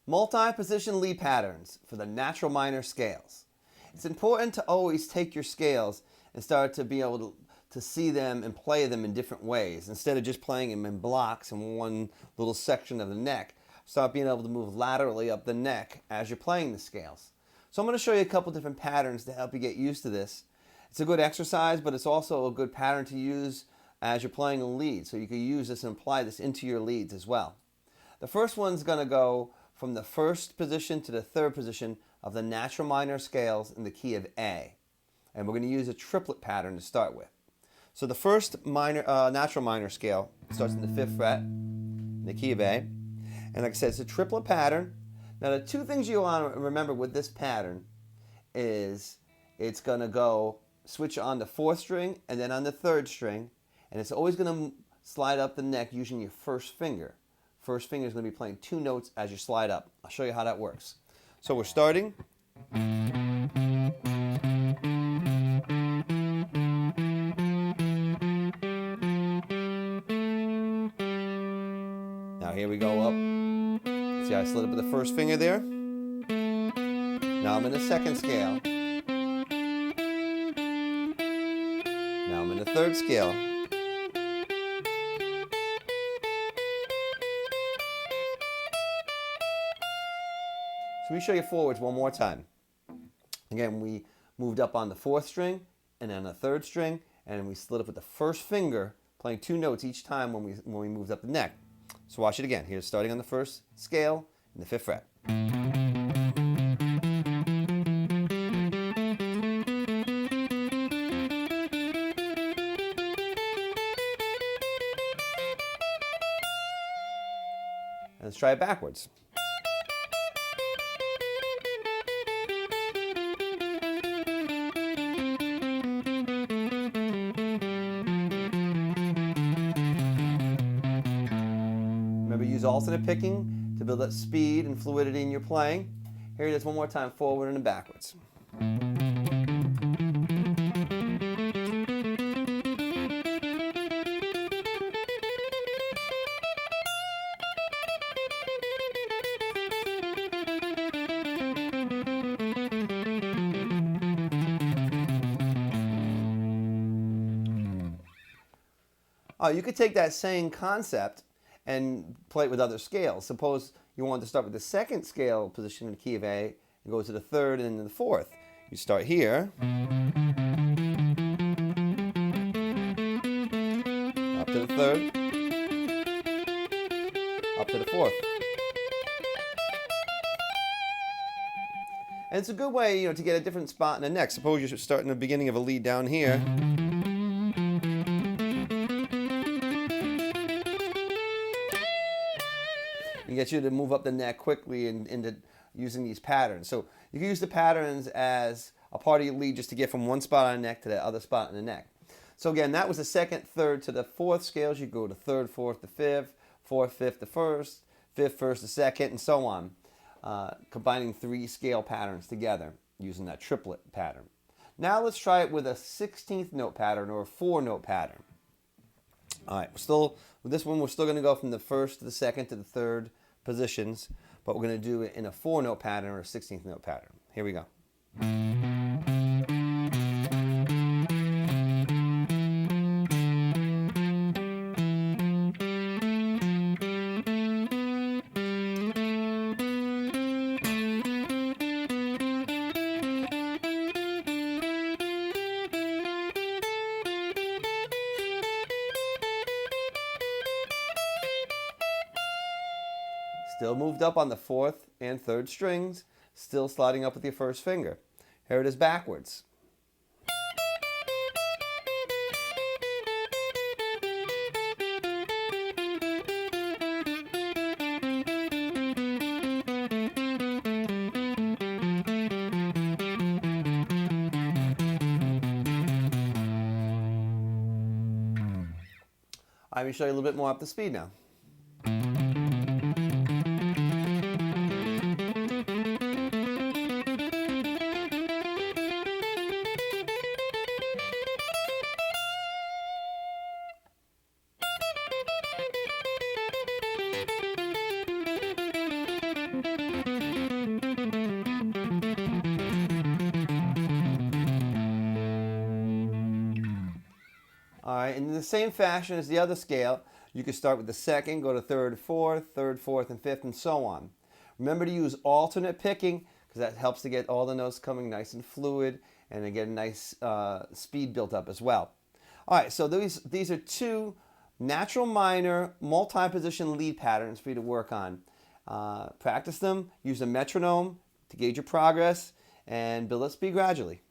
Multi-position lead patterns for the natural minor scales. It's important to always take your scales and start to be able to see them and play them in different ways. Instead of just playing them in blocks in one little section of the neck, start being able to move laterally up the neck as you're playing the scales. So I'm going to show you a couple different patterns to help you get used to this. It's a good exercise, but it's also a good pattern to use as you're playing a lead. So you can use this and apply this into your leads as well. The first one's going to go from the first position to the third position of the natural minor scales in the key of A. And we're going to use a triplet pattern to start with. So the first natural minor scale starts in the 5th fret, in the key of A. And like I said, it's a triplet pattern. Now the two things you want to remember with this pattern is it's going to go switch on the 4th string and then on the 3rd string. And it's always going to slide up the neck using your first finger. First finger is going to be playing 2 notes as you slide up. I'll show you how that works. So we're starting. Now here we go up. See how I slid up with the first finger there? Now I'm in the 2nd scale. Now I'm in the 3rd scale. So we show you forwards one more time. Again, we moved up on the 4th string and then the 3rd string, and we slid up with the first finger, playing 2 notes each time when we moved up the neck. So watch it again. Here's starting on the 1st scale in the 5th fret. Let's try it backwards. Remember, use alternate picking to build up speed and fluidity in your playing. Here it is one more time, forward and backwards. You could take that same concept and play it with other scales. Suppose you wanted to start with the 2nd scale position in the key of A and go to the 3rd and then the 4th. You start here, up to the 3rd, up to the 4th. And it's a good way, to get a different spot in the neck. Suppose you should start in the beginning of a lead down here. And get you to move up the neck quickly into using these patterns. So you can use the patterns as a part of your lead just to get from one spot on the neck to the other spot in the neck. So again, that was the 2nd, 3rd to the 4th scales. You go to 3rd, 4th to 5th, 4th, 5th to 1st, 5th, 1st to 2nd, and so on. Combining 3 scale patterns together using that triplet pattern. Now let's try it with a 16th note pattern or a 4-note pattern. All right, with this one, we're still going to go from the 1st to the 2nd to the 3rd positions, but we're going to do it in a 4-note pattern or a 16th note pattern. Here we go. Still moved up on the 4th and 3rd strings, still sliding up with your first finger. Here it is backwards. I'm going to show you a little bit more up to speed now. All right, and in the same fashion as the other scale, you can start with the second, go to third, fourth, and fifth, and so on. Remember to use alternate picking because that helps to get all the notes coming nice and fluid and to get a nice speed built up as well. All right, so these are two natural minor multi-position lead patterns for you to work on. Practice them, use a metronome to gauge your progress, and build up speed gradually.